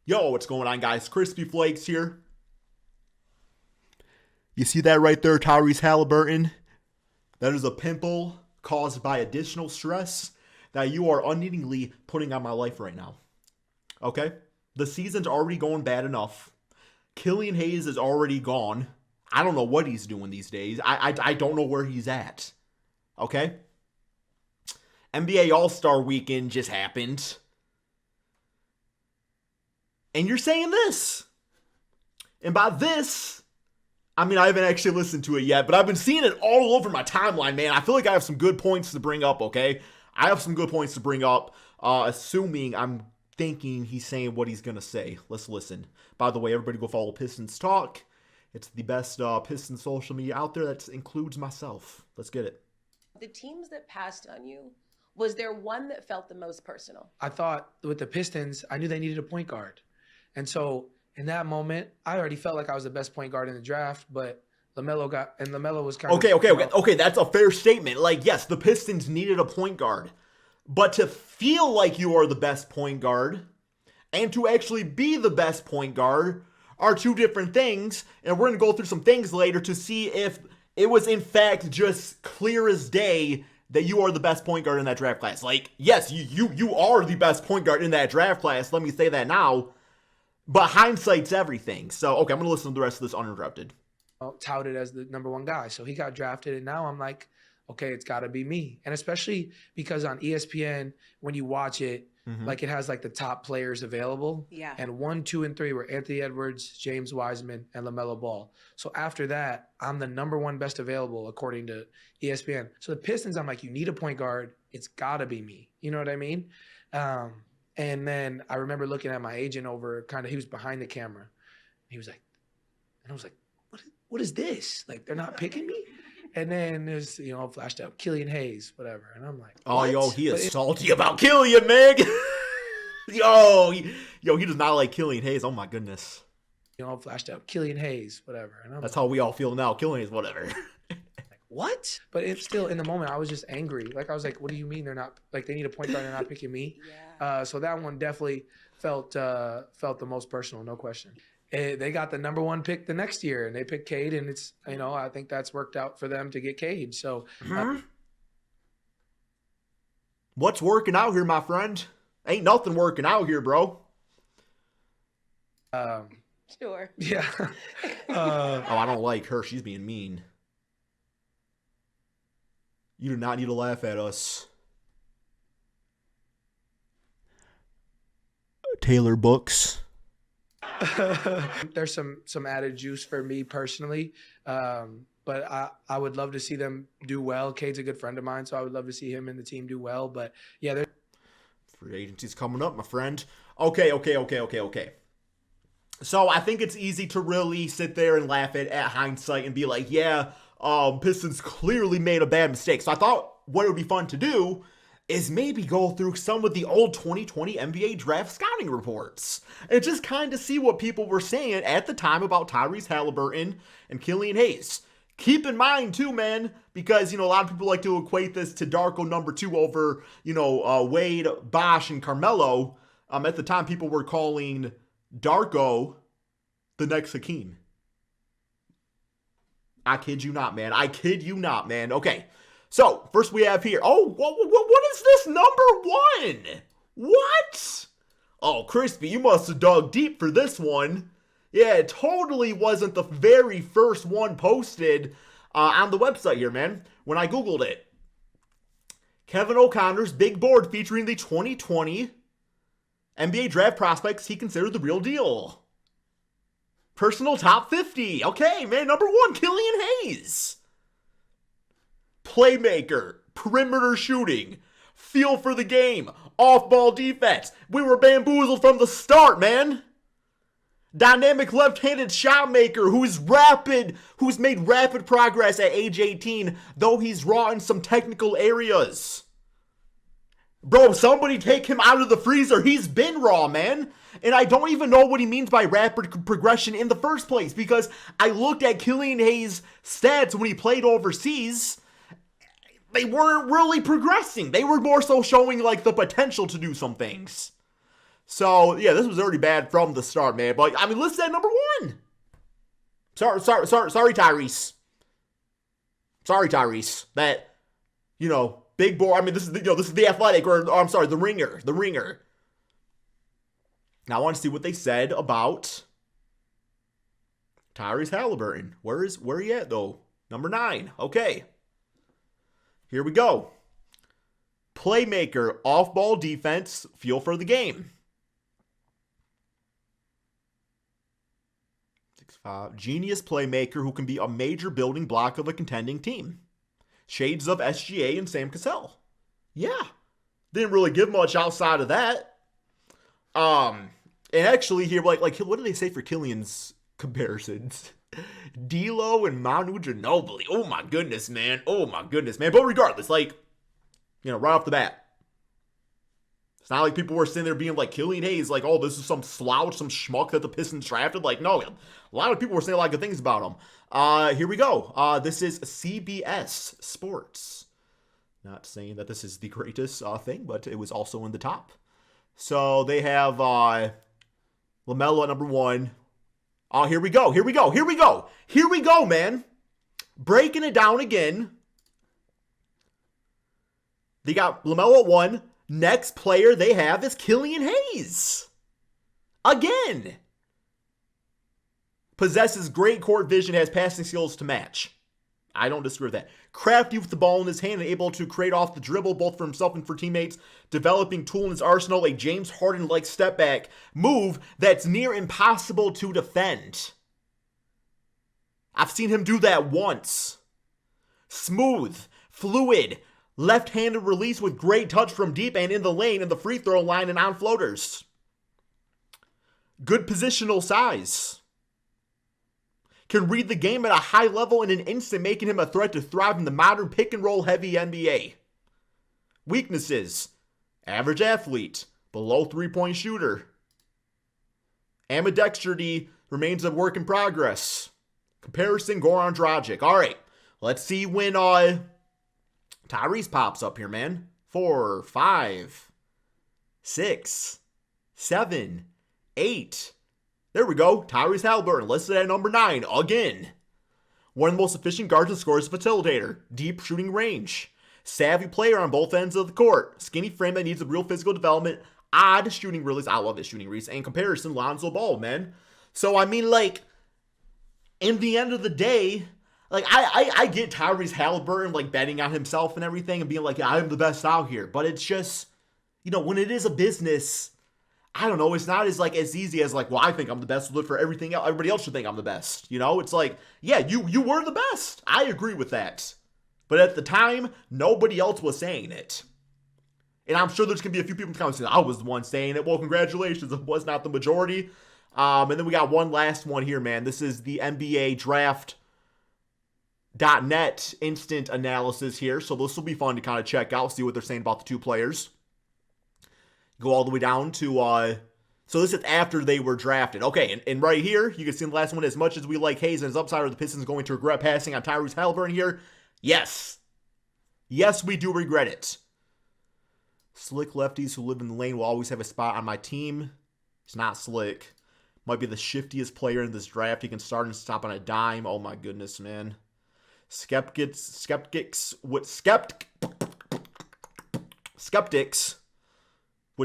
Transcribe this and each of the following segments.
Yo, what's going on, guys? Crispy Flakes here. You see that right there, Tyrese Haliburton? That is a pimple caused by additional stress that you are unneedingly putting on my life right now. Okay? The season's already going bad enough. Killian Hayes is already gone. I don't know what he's doing these days. I don't know where he's at. Okay? NBA All-Star Weekend just happened. And you're saying this. And by this, I mean, I haven't actually listened to it yet, but I've been seeing it all over my timeline, man. I feel like I have some good points to bring up, okay? I have some good points to bring up, assuming I'm thinking he's saying what he's going to say. Let's listen. By the way, everybody go follow Pistons Talk. It's the best Pistons social media out there. That includes myself. Let's get it. The teams that passed on you, was there one that felt the most personal? I thought with the Pistons, I knew they needed a point guard. And so in that moment, I already felt like I was the best point guard in the draft, but LaMelo was kind of... Okay, that's a fair statement. Like, yes, the Pistons needed a point guard. But to feel like you are the best point guard and to actually be the best point guard are two different things. And we're going to go through some things later to see if it was in fact just clear as day that you are the best point guard in that draft class. Like, yes, you are the best point guard in that draft class. Let me say that now. But hindsight's everything. So, okay, I'm going to listen to the rest of this uninterrupted. Touted as the number one guy. So he got drafted, and now I'm like, okay, it's got to be me. And especially because on ESPN, when you watch it, like it has like the top players available. Yeah. And 1, 2, and 3 were Anthony Edwards, James Wiseman, and LaMelo Ball. So after that, I'm the number one best available according to ESPN. So the Pistons, I'm like, you need a point guard. It's got to be me. You know what I mean? And then I remember looking at my agent over he was behind the camera. He was like, and I was like, what is this? Like, they're not picking me? And then there's, flashed up Killian Hayes, whatever. And I'm like, oh, what? Yo, he is salty about Killian, Meg. yo, he does not like Killian Hayes. Oh, my goodness. Flashed up Killian Hayes, whatever. And I'm That's how we all feel now. Killian Hayes, whatever. What? But it's still, in the moment, I was just angry. Like, I was like, what do you mean they're not, like, they need a point guard, they're not picking me? Yeah. So that one definitely felt the most personal, no question. They got the number one pick the next year, and they picked Cade, and it's, I think that's worked out for them to get Cade. So, what's working out here, my friend? Ain't nothing working out here, bro. Sure. Yeah. I don't like her. She's being mean. You do not need to laugh at us. Taylor Books. There's some added juice for me personally, but I would love to see them do well. Cade's a good friend of mine, so I would love to see him and the team do well. But yeah, free agency's coming up, my friend. Okay. So I think it's easy to really sit there and laugh at hindsight and be like, yeah, Pistons clearly made a bad mistake. So I thought what it would be fun to do is maybe go through some of the old 2020 NBA draft scouting reports and just kind of see what people were saying at the time about Tyrese Haliburton and Killian Hayes. Keep in mind, too, man, because, a lot of people like to equate this to Darko number 2 over, Wade, Bosh, and Carmelo. At the time, people were calling Darko the next Hakeem. I kid you not, man. Okay. So, first we have here, what is this number 1? What? Oh, Crispy, you must have dug deep for this one. Yeah, it totally wasn't the very first one posted on the website here, man, when I Googled it. Kevin O'Connor's big board featuring the 2020 NBA draft prospects he considered the real deal. Personal top 50. Okay, man, number 1, Killian Hayes. Playmaker, perimeter shooting, feel for the game, off-ball defense. We were bamboozled from the start, man. Dynamic left-handed shot maker who's made rapid progress at age 18, though he's raw in some technical areas. Bro, somebody take him out of the freezer. He's been raw, man. And I don't even know what he means by rapid progression in the first place, because I looked at Killian Hayes' stats when he played overseas. They weren't really progressing. They were more so showing like the potential to do some things. So, yeah, this was already bad from the start, man. But, I mean, listed at number 1. Sorry, Tyrese. Sorry, Tyrese. That, big boy. I mean, this is the Athletic, or I'm sorry, the Ringer. The Ringer. Now, I want to see what they said about Tyrese Haliburton. Where he at, though? Number 9. Okay. Here we go. Playmaker, off-ball defense, feel for the game. 6'5". Genius playmaker who can be a major building block of a contending team. Shades of SGA and Sam Cassell. Yeah. Didn't really give much outside of that. And actually here, like what do they say for Killian's comparisons? D'Lo and Manu Ginobili. Oh my goodness, man. But regardless, right off the bat, it's not like people were sitting there being like Killian Hayes, like, oh, this is some slouch, some schmuck that the Pistons drafted. Like, no, a lot of people were saying a lot of good things about him. Here we go. This is CBS Sports. Not saying that this is the greatest thing, but it was also in the top. So they have LaMelo at number 1. Here we go, man. Breaking it down again. They got LaMelo at 1. Next player they have is Killian Hayes. Again. Possesses great court vision, has passing skills to match. I don't disagree with that. Crafty with the ball in his hand and able to create off the dribble both for himself and for teammates. Developing tool in his arsenal, a James Harden-like step back move that's near impossible to defend. I've seen him do that once. Smooth, fluid, left-handed release with great touch from deep and in the lane and the free throw line and on floaters. Good positional size. Can read the game at a high level in an instant, making him a threat to thrive in the modern pick-and-roll heavy NBA. Weaknesses. Average athlete. Below three-point shooter. Ambidextrity remains a work in progress. Comparison, Goran Dragic. All right, let's see when Tyrese pops up here, man. 4, 5, 6, 7, 8. There we go. Tyrese Haliburton listed at number 9 again. One of the most efficient guards and scorers, facilitator. Deep shooting range. Savvy player on both ends of the court. Skinny frame that needs a real physical development. Odd shooting release. I love his shooting release. And comparison, Lonzo Ball, man. So, I mean, in the end of the day, I get Tyrese Haliburton, betting on himself and everything and being like, yeah, I'm the best out here. But it's just, when it is a business, I don't know, it's not as easy as well, I think I'm the best, look for everything else. Everybody else should think I'm the best. It's yeah, you were the best. I agree with that. But at the time, nobody else was saying it. And I'm sure there's going to be a few people in the comments saying, I was the one saying it. Well, congratulations. It was not the majority. And then we got one last one here, man. This is the NBA Draft.net instant analysis here. So this will be fun to kind of check out, see what they're saying about the two players. Go all the way down to, so this is after they were drafted. Okay, and right here, you can see in the last one, as much as we like Hayes and his upside, are the Pistons going to regret passing on Tyrese Haliburton here? Yes. Yes, we do regret it. Slick lefties who live in the lane will always have a spot on my team. He's not slick. Might be the shiftiest player in this draft. He can start and stop on a dime. Oh my goodness, man. Skeptics would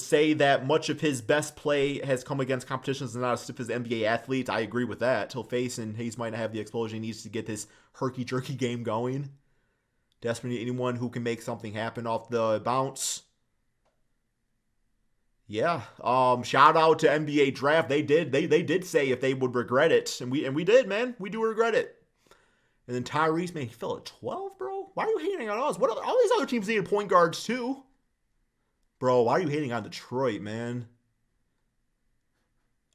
say that much of his best play has come against competitions and not as stiff as NBA athletes. I agree with that. He'll face, and Hayes might not have the explosion he needs to get this herky-jerky game going. Desperately anyone who can make something happen off the bounce. Yeah. Shout out to NBA Draft. They did say if they would regret it. And we did, man. We do regret it. And then Tyrese, man, he fell at 12, bro. Why are you hating on us? All these other teams needed point guards too. Bro, why are you hating on Detroit, man?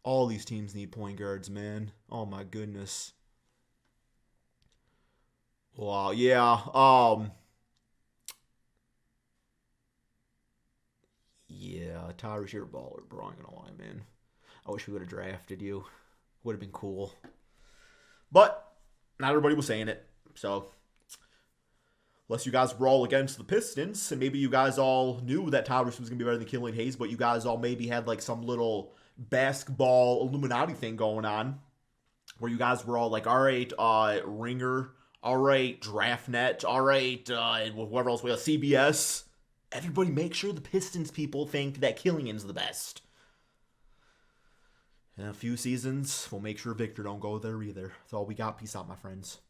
All these teams need point guards, man. Oh my goodness. Wow, yeah. Yeah, Tyrese, you're a baller, bro. I'm gonna lie, man. I wish we would have drafted you. Would have been cool. But not everybody was saying it. So unless you guys were all against the Pistons, and maybe you guys all knew that Tyrese was going to be better than Killian Hayes, but you guys all maybe had like some little basketball Illuminati thing going on, where you guys were all like, all right, Ringer, all right, DraftNet, all right, whoever else we have, CBS. Everybody make sure the Pistons people think that Killian's the best. In a few seasons, we'll make sure Victor don't go there either. That's all we got. Peace out, my friends.